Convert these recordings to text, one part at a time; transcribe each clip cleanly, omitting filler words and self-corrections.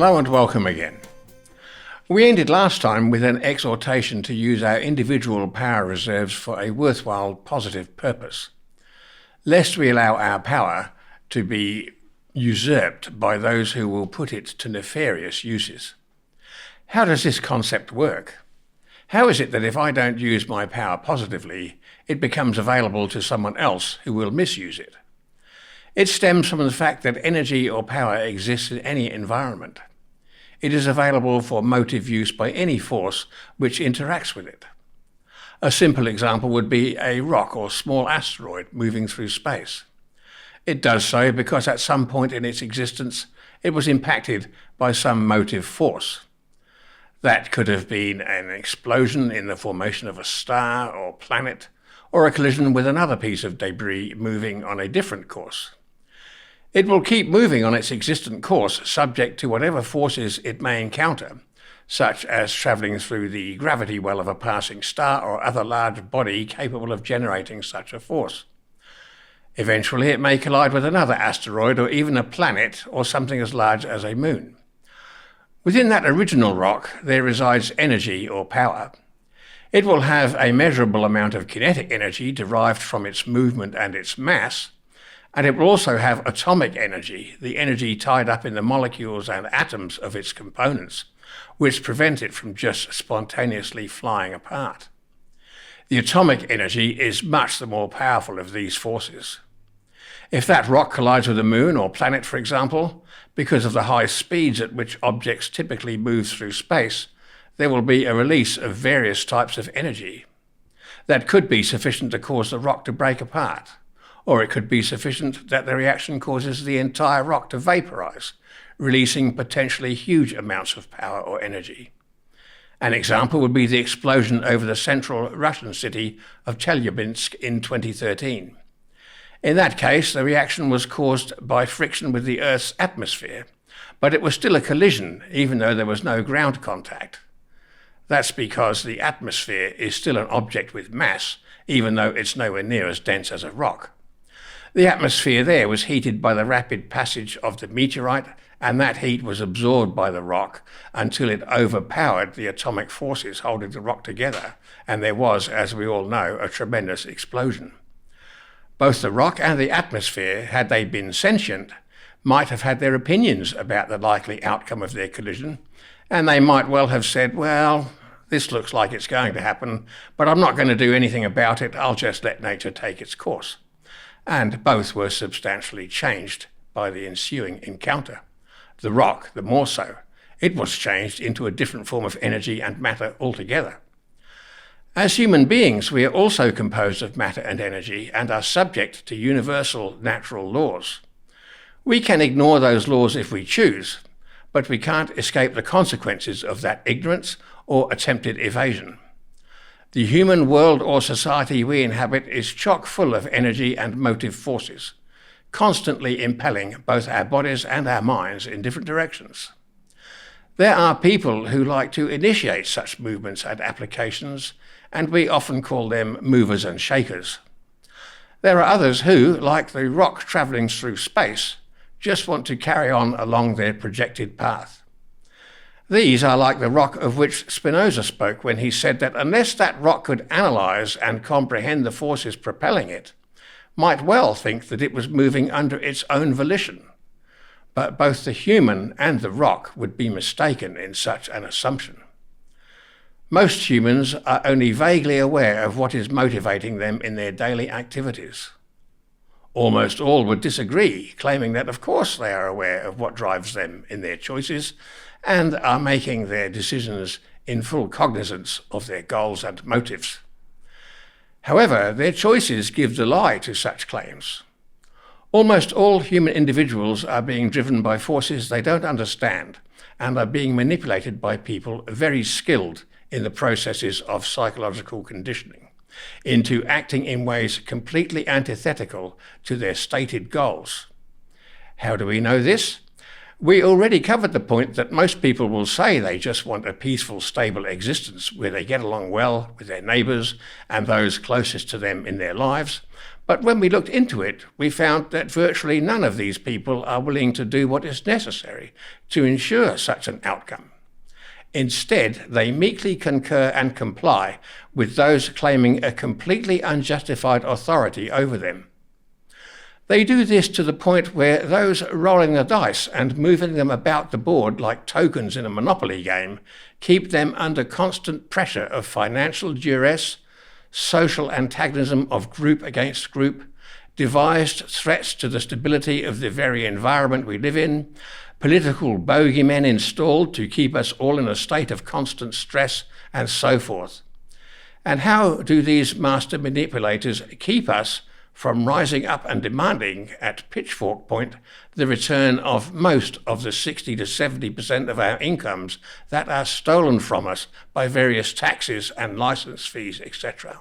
Hello and welcome again. We ended last time with an exhortation to use our individual power reserves for a worthwhile positive purpose, lest we allow our power to be usurped by those who will put it to nefarious uses. How does this concept work? How is it that if I don't use my power positively, it becomes available to someone else who will misuse it? It stems from the fact that energy or power exists in any environment. It is available for motive use by any force which interacts with it. A simple example would be a rock or small asteroid moving through space. It does so because at some point in its existence it was impacted by some motive force. That could have been an explosion in the formation of a star or planet, or a collision with another piece of debris moving on a different course. It will keep moving on its existent course subject to whatever forces it may encounter, such as travelling through the gravity well of a passing star or other large body capable of generating such a force. Eventually it may collide with another asteroid or even a planet or something as large as a moon. Within that original rock there resides energy or power. It will have a measurable amount of kinetic energy derived from its movement and its mass, and it will also have atomic energy, the energy tied up in the molecules and atoms of its components, which prevent it from just spontaneously flying apart. The atomic energy is much the more powerful of these forces. If that rock collides with a moon or planet, for example, because of the high speeds at which objects typically move through space, there will be a release of various types of energy. That could be sufficient to cause the rock to break apart, or it could be sufficient that the reaction causes the entire rock to vaporize, releasing potentially huge amounts of power or energy. An example would be the explosion over the central Russian city of Chelyabinsk in 2013. In that case, the reaction was caused by friction with the Earth's atmosphere, but it was still a collision, even though there was no ground contact. That's because the atmosphere is still an object with mass, even though it's nowhere near as dense as a rock. The atmosphere there was heated by the rapid passage of the meteorite, and that heat was absorbed by the rock until it overpowered the atomic forces holding the rock together, and there was, as we all know, a tremendous explosion. Both the rock and the atmosphere, had they been sentient, might have had their opinions about the likely outcome of their collision, and they might well have said, well, this looks like it's going to happen, but I'm not going to do anything about it, I'll just let nature take its course. And both were substantially changed by the ensuing encounter. The rock, the more so. It was changed into a different form of energy and matter altogether. As human beings, we are also composed of matter and energy and are subject to universal natural laws. We can ignore those laws if we choose, but we can't escape the consequences of that ignorance or attempted evasion. The human world or society we inhabit is chock full of energy and motive forces, constantly impelling both our bodies and our minds in different directions. There are people who like to initiate such movements and applications, and we often call them movers and shakers. There are others who, like the rock travelling through space, just want to carry on along their projected path. These are like the rock of which Spinoza spoke when he said that unless that rock could analyse and comprehend the forces propelling it, might well think that it was moving under its own volition. But both the human and the rock would be mistaken in such an assumption. Most humans are only vaguely aware of what is motivating them in their daily activities. Almost all would disagree, claiming that of course they are aware of what drives them in their choices and are making their decisions in full cognizance of their goals and motives. However, their choices give the lie to such claims. Almost all human individuals are being driven by forces they don't understand and are being manipulated by people very skilled in the processes of psychological conditioning into acting in ways completely antithetical to their stated goals. How do we know this? We already covered the point that most people will say they just want a peaceful, stable existence where they get along well with their neighbours and those closest to them in their lives. But when we looked into it, we found that virtually none of these people are willing to do what is necessary to ensure such an outcome. Instead, they meekly concur and comply with those claiming a completely unjustified authority over them. They do this to the point where those rolling the dice and moving them about the board like tokens in a Monopoly game keep them under constant pressure of financial duress, social antagonism of group against group, devised threats to the stability of the very environment we live in, political bogeymen installed to keep us all in a state of constant stress, and so forth. And how do these master manipulators keep us from rising up and demanding at pitchfork point the return of most of the 60 to 70% of our incomes that are stolen from us by various taxes and license fees, etc.,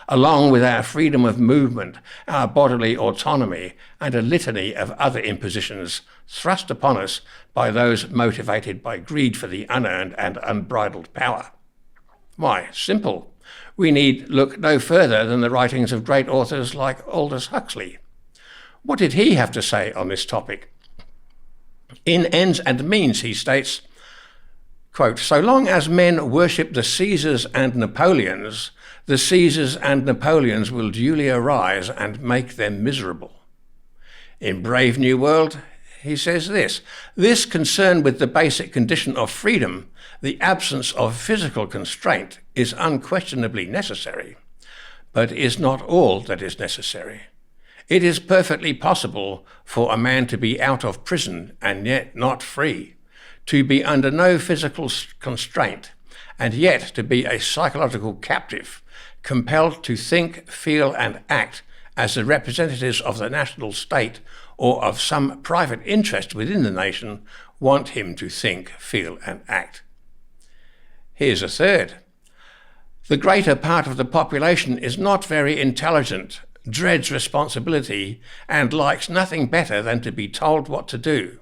along with our freedom of movement, our bodily autonomy, and a litany of other impositions thrust upon us by those motivated by greed for the unearned and unbridled power? Why, simple. We need look no further than the writings of great authors like Aldous Huxley. What did he have to say on this topic? In Ends and Means, he states, quote, "So long as men worship the Caesars and Napoleons, the Caesars and Napoleons will duly arise and make them miserable." In Brave New World, he says this concern with the basic condition of freedom, the absence of physical constraint, is unquestionably necessary, but is not all that is necessary. It is perfectly possible for a man to be out of prison and yet not free, to be under no physical constraint, and yet to be a psychological captive, compelled to think, feel, and act as the representatives of the national state or of some private interest within the nation want him to think, feel, and act. Here's a third. The greater part of the population is not very intelligent, dreads responsibility, and likes nothing better than to be told what to do.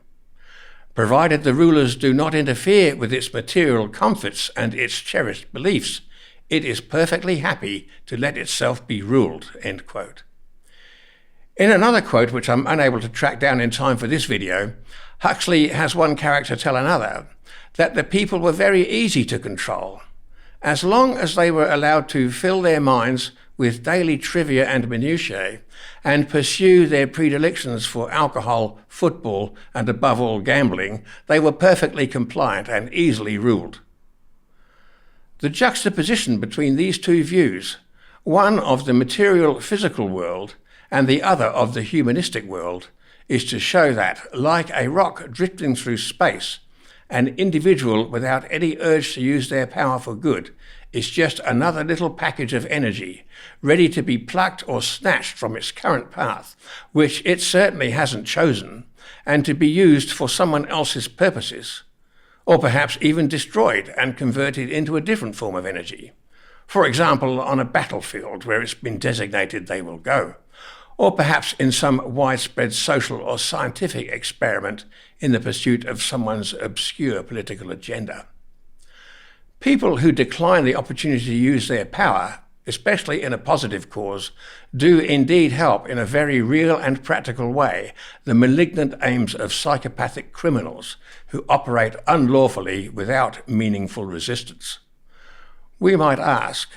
Provided the rulers do not interfere with its material comforts and its cherished beliefs, it is perfectly happy to let itself be ruled, end quote. In another quote, which I'm unable to track down in time for this video, Huxley has one character tell another that the people were very easy to control, as long as they were allowed to fill their minds with daily trivia and minutiae and pursue their predilections for alcohol, football, and above all gambling. They were perfectly compliant and easily ruled. The juxtaposition between these two views, one of the material physical world and the other of the humanistic world, is to show that, like a rock drifting through space, an individual without any urge to use their power for good is just another little package of energy, ready to be plucked or snatched from its current path, which it certainly hasn't chosen, and to be used for someone else's purposes, or perhaps even destroyed and converted into a different form of energy. For example, on a battlefield where it's been designated they will go, or perhaps in some widespread social or scientific experiment in the pursuit of someone's obscure political agenda. People who decline the opportunity to use their power, especially in a positive cause, do indeed help in a very real and practical way the malignant aims of psychopathic criminals who operate unlawfully without meaningful resistance. We might ask,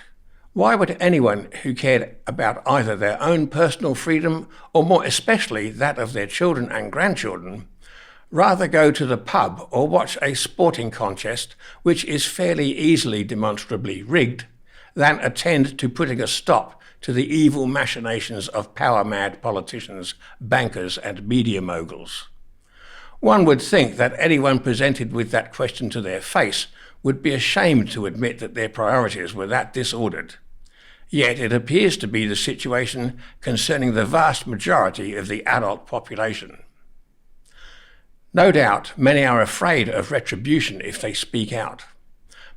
why would anyone who cared about either their own personal freedom or more especially that of their children and grandchildren rather go to the pub or watch a sporting contest which is fairly easily demonstrably rigged than attend to putting a stop to the evil machinations of power-mad politicians, bankers, and media moguls? One would think that anyone presented with that question to their face would be ashamed to admit that their priorities were that disordered. Yet it appears to be the situation concerning the vast majority of the adult population. No doubt, many are afraid of retribution if they speak out,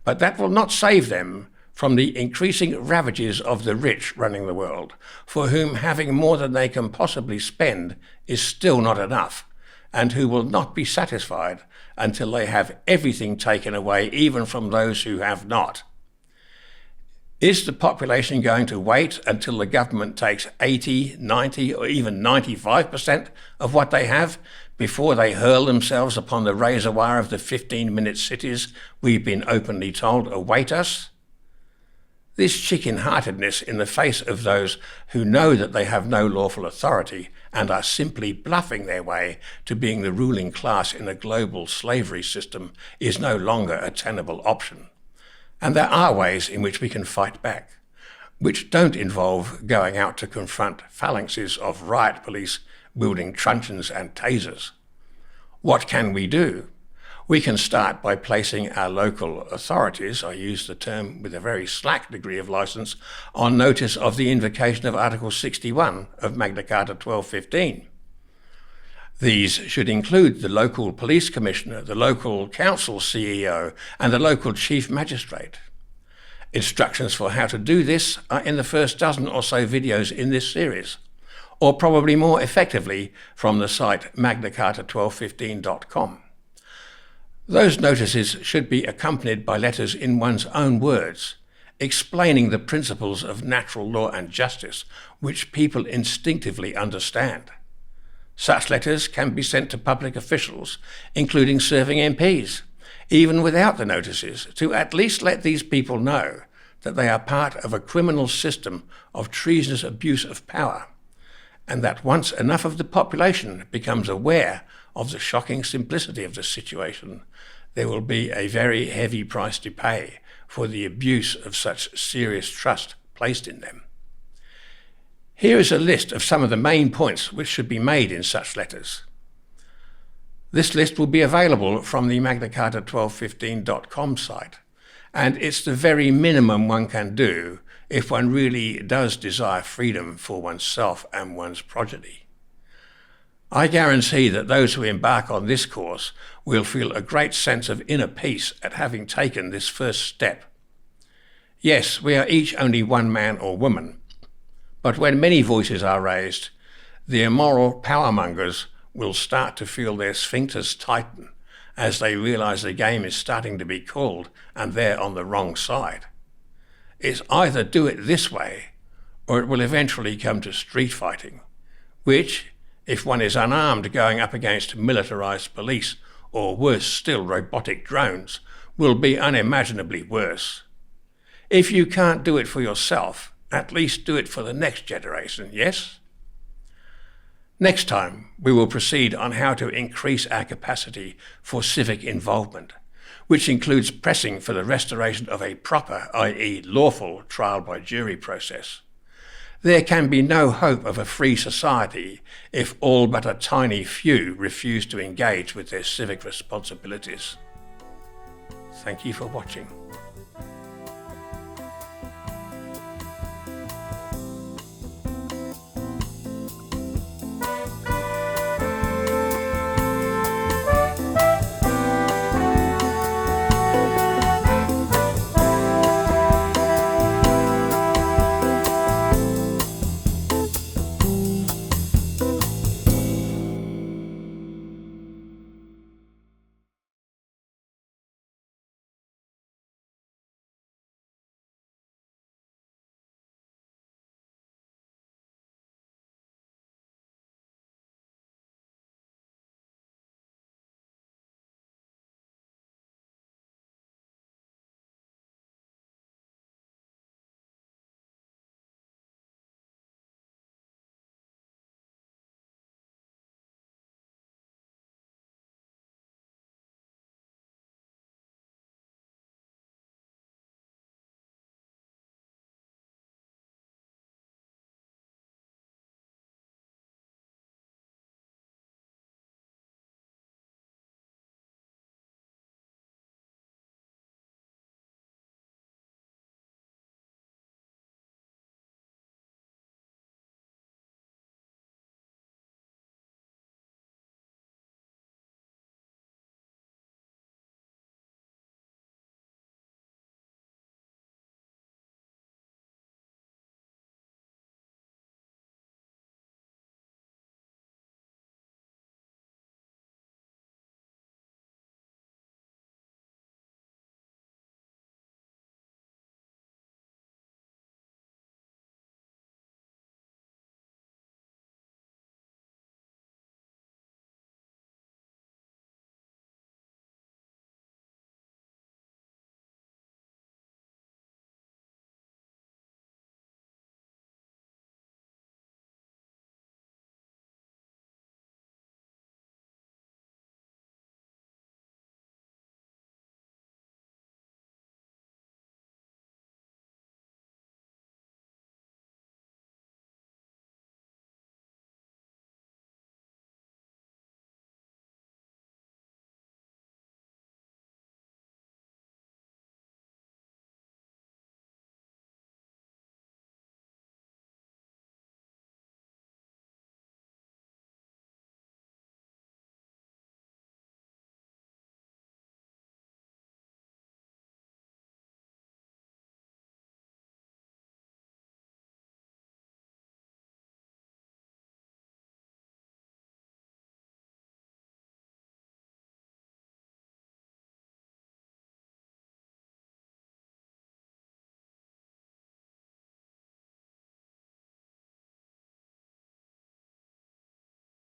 but that will not save them from the increasing ravages of the rich running the world, for whom having more than they can possibly spend is still not enough, and who will not be satisfied until they have everything taken away, even from those who have not. Is the population going to wait until the government takes 80, 90 or even 95% of what they have before they hurl themselves upon the razor wire of the 15-minute cities we've been openly told await us? This chicken-heartedness in the face of those who know that they have no lawful authority and are simply bluffing their way to being the ruling class in a global slavery system is no longer a tenable option. And there are ways in which we can fight back, which don't involve going out to confront phalanxes of riot police wielding truncheons and tasers. What can we do? We can start by placing our local authorities, I use the term with a very slack degree of licence, on notice of the invocation of Article 61 of Magna Carta 1215. These should include the local police commissioner, the local council CEO, and the local chief magistrate. Instructions for how to do this are in the first dozen or so videos in this series, or probably more effectively from the site magnacarta1215.com. Those notices should be accompanied by letters in one's own words, explaining the principles of natural law and justice which people instinctively understand. Such letters can be sent to public officials, including serving MPs, even without the notices, to at least let these people know that they are part of a criminal system of treasonous abuse of power, and that once enough of the population becomes aware of the shocking simplicity of the situation, there will be a very heavy price to pay for the abuse of such serious trust placed in them. Here is a list of some of the main points which should be made in such letters. This list will be available from the magnacarta1215.com site, and it's the very minimum one can do if one really does desire freedom for oneself and one's progeny. I guarantee that those who embark on this course will feel a great sense of inner peace at having taken this first step. Yes, we are each only one man or woman, but when many voices are raised, the immoral powermongers will start to feel their sphincters tighten as they realise the game is starting to be called and they're on the wrong side. It's either do it this way or it will eventually come to street fighting, which, if one is unarmed going up against militarised police or worse still robotic drones, will be unimaginably worse. If you can't do it for yourself, at least do it for the next generation, yes? Next time, we will proceed on how to increase our capacity for civic involvement, which includes pressing for the restoration of a proper, i.e. lawful, trial by jury process. There can be no hope of a free society if all but a tiny few refuse to engage with their civic responsibilities. Thank you for watching.